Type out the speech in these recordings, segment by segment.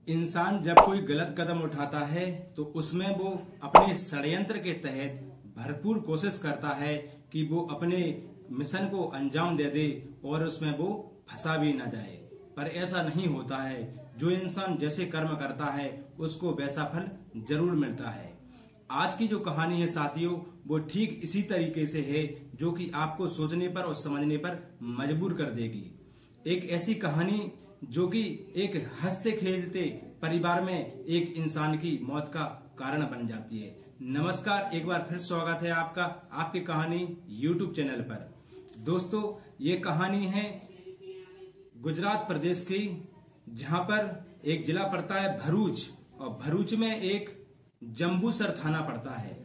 इंसान जब कोई गलत कदम उठाता है तो उसमें वो अपने षड्यंत्र के तहत भरपूर कोशिश करता है कि वो अपने मिशन को अंजाम दे दे और उसमें वो फंसा भी न जाए। पर ऐसा नहीं होता है। जो इंसान जैसे कर्म करता है उसको वैसा फल जरूर मिलता है। आज की जो कहानी है साथियों, वो ठीक इसी तरीके से है जो कि आपको सोचने पर और समझने पर मजबूर कर देगी। एक ऐसी कहानी जो कि एक हंसते खेलते परिवार में एक इंसान की मौत का कारण बन जाती है। नमस्कार, एक बार फिर स्वागत है आपका आपकी कहानी YouTube चैनल पर। दोस्तों, ये कहानी है गुजरात प्रदेश की, जहां पर एक जिला पड़ता है भरूच, और भरूच में एक जंबूसर थाना पड़ता है।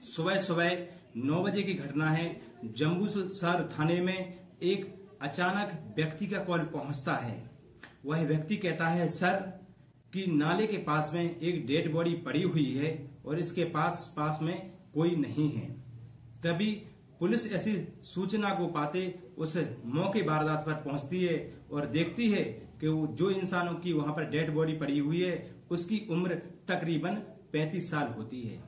सुबह सुबह 9 बजे की घटना है। जंबूसर थाने में एक अचानक व्यक्ति का कॉल पहुंचता है। वह व्यक्ति कहता है, सर कि नाले के पास में एक डेड बॉडी पड़ी हुई है और इसके पास में कोई नहीं है। तभी पुलिस ऐसी सूचना को पाते उस मौके वारदात पर पहुंचती है और देखती है कि वो जो इंसानों की वहां पर डेड बॉडी पड़ी हुई है उसकी उम्र तकरीबन 35 साल होती है।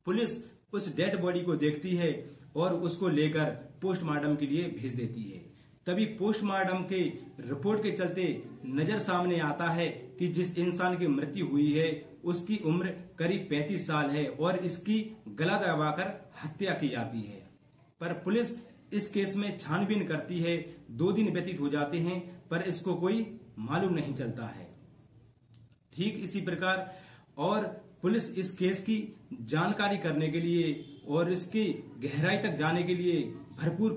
पुलिस उस डेड बॉडी को देखती है और उसको लेकर पोस्टमार्टम के लिए भेज देती है। तभी पोस्टमार्टम के रिपोर्ट के चलते नजर सामने आता है कि जिस इंसान की मृत्यु हुई है उसकी उम्र करीब 35 साल है और इसकी गला दबाकर हत्या की जाती है। पर पुलिस इस केस में छानबीन करती है। 2 दिन व्यतीत हो जाते हैं पर इसको कोई मालूम नहीं चलता है। ठीक इसी प्रकार और पुलिस इस केस की जानकारी करने के लिए और इसकी गहराई तक जाने के लिए भरपूर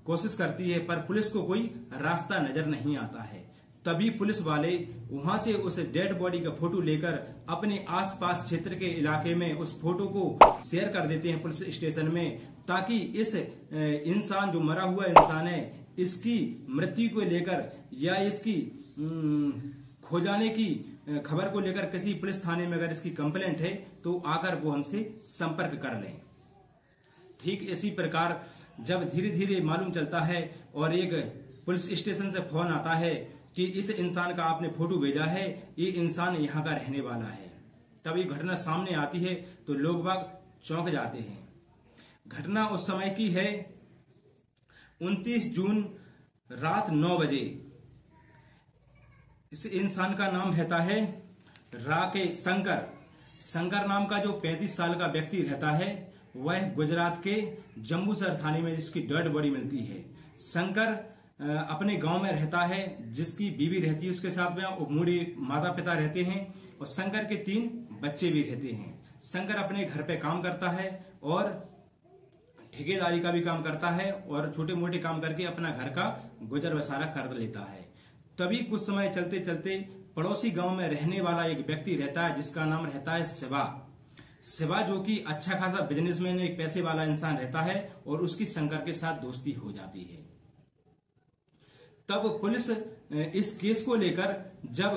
कोशिश करती है, पर पुलिस को कोई रास्ता नजर नहीं आता है। तभी पुलिस वाले वहां से उस डेड बॉडी का फोटो लेकर अपने आसपास क्षेत्र के इलाके में उस फोटो को शेयर कर देते हैं पुलिस स्टेशन में, ताकि इस इंसान जो मरा हुआ इंसान है इसकी मृत्यु को लेकर या इसकी खो जाने की खबर को लेकर किसी पुलिस थाने में अगर इसकी कंप्लेंट है तो आकर वो हमसे संपर्क कर लें। ठीक इसी प्रकार जब धीरे धीरे मालूम चलता है और एक पुलिस स्टेशन से फोन आता है कि इस इंसान का आपने फोटो भेजा है, ये इंसान यहाँ का रहने वाला है, तब ये घटना सामने आती है तो लोग बाग चौंक जाते हैं। घटना उस समय की है 29 जून रात 9 बजे। इस इंसान का नाम रहता है राकेश शंकर नाम का जो 35 साल का व्यक्ति रहता है वह गुजरात के जंबूसर थाने में जिसकी डेड बॉडी मिलती है। शंकर अपने गांव में रहता है, जिसकी बीवी रहती है उसके साथ में, और बूढ़े माता पिता रहते हैं और शंकर के 3 बच्चे भी रहते हैं। शंकर अपने घर पे काम करता है और ठेकेदारी का भी काम करता है और छोटे मोटे काम करके अपना घर का गुजर बसारा कर लेता है। तभी कुछ समय चलते चलते पड़ोसी गांव में रहने वाला एक व्यक्ति रहता है जिसका नाम रहता है शिवा, जो कि अच्छा खासा बिजनेसमैन, एक पैसे वाला इंसान रहता है और उसकी शंकर के साथ दोस्ती हो जाती है। तब पुलिस इस केस को लेकर जब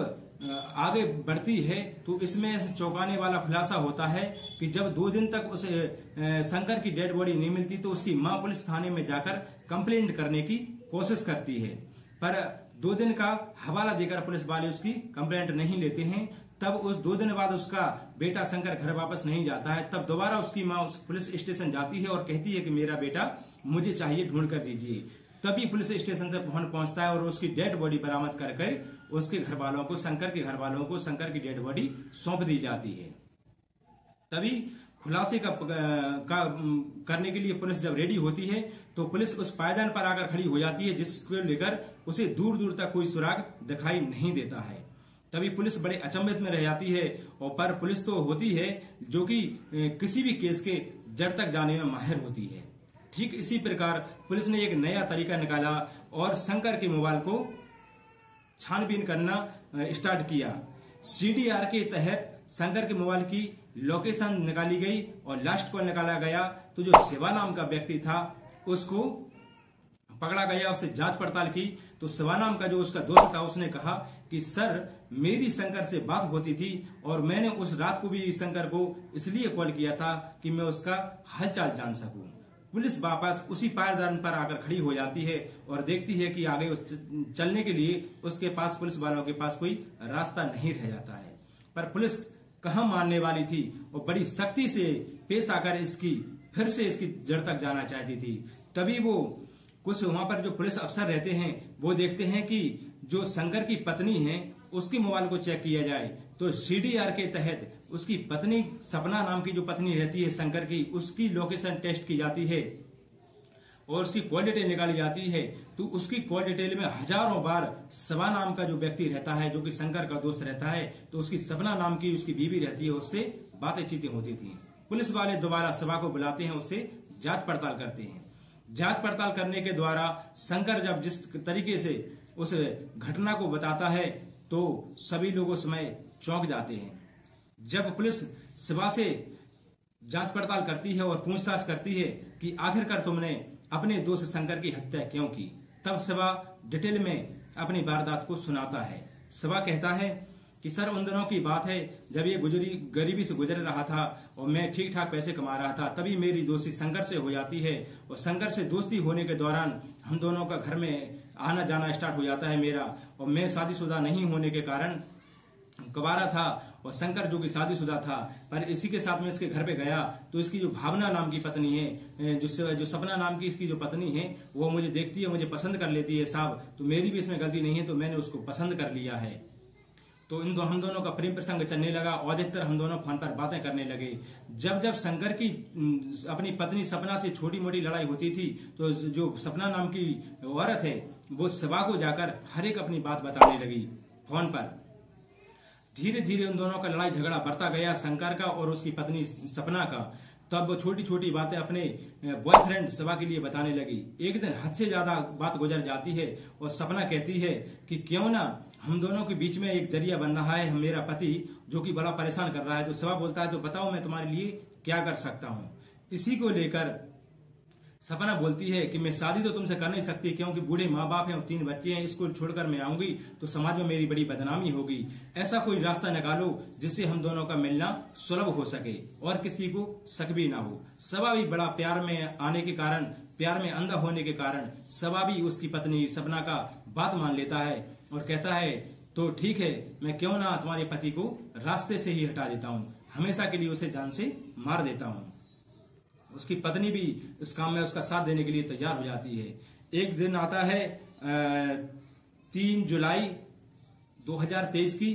आगे बढ़ती है तो इसमें चौंकाने वाला खुलासा होता है कि जब 2 दिन तक उस शंकर की डेड बॉडी नहीं मिलती तो उसकी मां पुलिस थाने में जाकर कंप्लेंट करने की कोशिश करती है, पर 2 दिन का हवाला देकर पुलिस वाले उसकी कंप्लेंट नहीं लेते हैं। तब उस 2 दिन बाद उसका बेटा शंकर घर वापस नहीं जाता है। तब दोबारा उसकी मां उस पुलिस स्टेशन जाती है और कहती है कि मेरा बेटा मुझे चाहिए, ढूंढ कर दीजिए। तभी पुलिस स्टेशन से फोन पहुंचता है और उसकी डेड बॉडी बरामद कर उसके घर वालों को, शंकर के घर वालों को शंकर की डेड बॉडी सौंप दी जाती है। तभी खुलासे करने के लिए पुलिस जब रेडी होती है तो पुलिस उस पायदान पर आकर खड़ी हो जाती है, जिसको लेकर उसे दूर दूर तक कोई सुराग दिखाई नहीं देता है। तभी पुलिस बड़े अचंभित में रह जाती है, और पर पुलिस तो होती है जो कि किसी भी केस के जड़ तक जाने में माहिर होती है। ठीक इसी प्रकार पुलिस ने एक नया तरीका निकाला और शंकर के मोबाइल को छानबीन करना स्टार्ट किया। CDR के तहत शंकर के मोबाइल की लोकेशन निकाली गई और लास्ट कॉल निकाला गया तो जो शिवा नाम का व्यक्ति था उसको पकड़ा गया। उससे जांच पड़ताल की तो शिवा नाम का जो उसका दोस्त था उसने कहा कि सर, मेरी शंकर से बात होती थी और मैंने उस रात को भी शंकर को इसलिए कॉल किया था कि मैं उसका हालचाल जान सकूं। पुलिस वापस उसी पायदान पर आकर खड़ी हो जाती है और देखती है कि आगे चलने के लिए उसके पास, पुलिस वालों के पास कोई रास्ता नहीं रह जाता है। पर पुलिस कहाँ मानने वाली थी और बड़ी सख्ती से पेश आकर फिर से इसकी जड़ तक जाना चाहती थी। तभी वो कुछ वहां पर जो पुलिस अफसर रहते हैं वो देखते हैं कि जो शंकर की पत्नी है उसके मोबाइल को चेक किया जाए, तो सीडीआर के तहत उसकी पत्नी सपना नाम की जो पत्नी रहती है शंकर की, उसकी लोकेशन टेस्ट की जाती है और उसकी कॉल डिटेल निकाली जाती है। तो उसकी कॉल डिटेल में हजारों बार सवा नाम का जो व्यक्ति रहता है, जो कि शंकर का दोस्त रहता है, तो उसकी सपना नाम की उसकी बीवी रहती है, उससे बातें चीतें होती थी। पुलिस वाले दोबारा सवा को बुलाते हैं, उससे जांच पड़ताल करते हैं। जांच पड़ताल करने के द्वारा शंकर जब जिस तरीके से उस घटना को बताता है तो सभी लोग उस समय चौंक जाते हैं। जब पुलिस सवा से जांच पड़ताल करती है और पूछताछ करती है कि आखिरकार तुमने अपने दोस्त शंकर की हत्या क्यों की, तब सवा डिटेल में अपनी वारदात को सुनाता है। सवा कहता है कि सर, उन दिनों की बात है जब ये गरीबी से गुजर रहा था और मैं ठीक ठाक पैसे कमा रहा था, तभी मेरी दोस्ती शंकर से हो जाती है और शंकर से दोस्ती होने के दौरान हम दोनों का घर में आना जाना स्टार्ट हो जाता है मेरा, और मैं शादीशुदा नहीं होने के कारण कुंवारा था और शंकर जो कि शादीशुदा था। पर इसी के साथ में इसके घर पे गया तो इसकी जो भावना नाम की पत्नी है, जो सपना नाम की इसकी जो पत्नी है, वो मुझे देखती है, मुझे पसंद कर लेती है साहब, तो मेरी भी इसमें गलती नहीं है, तो मैंने उसको पसंद कर लिया है। तो हम दोनों का प्रेम प्रसंग चलने लगा और अधिकतर हम दोनों फोन पर बातें करने लगे। जब जब शंकर की अपनी पत्नी सपना से छोटी मोटी लड़ाई होती थी तो जो सपना नाम की औरत है वो सवा को जाकर हर एक अपनी बात बताने लगी फोन पर। धीरे धीरे उन दोनों का लड़ाई झगड़ा बढ़ता गया, शंकर का और उसकी पत्नी सपना का। तब वो छोटी छोटी बातें अपने बॉयफ्रेंड सवा के लिए बताने लगी। एक दिन हद से ज्यादा बात गुजर जाती है और सपना कहती है कि क्यों ना हम दोनों के बीच में एक जरिया बन रहा है, मेरा पति जो कि बड़ा परेशान कर रहा है। तो सवा बोलता है तो बताओ मैं तुम्हारे लिए क्या कर सकता हूँ। इसी को लेकर सपना बोलती है कि मैं शादी तो तुमसे कर नहीं सकती क्योंकि बूढ़े माँ बाप हैं और 3 बच्चे हैं, स्कूल छोड़कर मैं आऊंगी तो समाज में मेरी बड़ी बदनामी होगी। ऐसा कोई रास्ता निकालो जिससे हम दोनों का मिलना सुलभ हो सके और किसी को शक भी ना हो। सवा भी बड़ा प्यार में आने के कारण, प्यार में अंधा होने के कारण सवा भी उसकी पत्नी सपना का बात मान लेता है और कहता है तो ठीक है, मैं क्यों ना तुम्हारे पति को रास्ते से ही हटा देता हूँ, हमेशा के लिए उसे जान से मार देता हूँ। उसकी पत्नी भी इस काम में उसका साथ देने के लिए तैयार हो जाती है। एक दिन आता है 3 जुलाई 2023 की,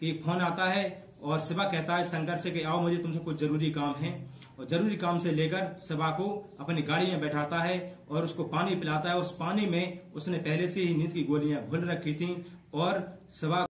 एक फोन आता है और शिवा कहता है शंकर से कि आओ मुझे तुमसे कुछ जरूरी काम है, और जरूरी काम से लेकर शिवा को अपनी गाड़ी में बैठाता है और उसको पानी पिलाता है। उस पानी में उसने पहले से ही नींद की गोलियां घुल रखी थी और शिवा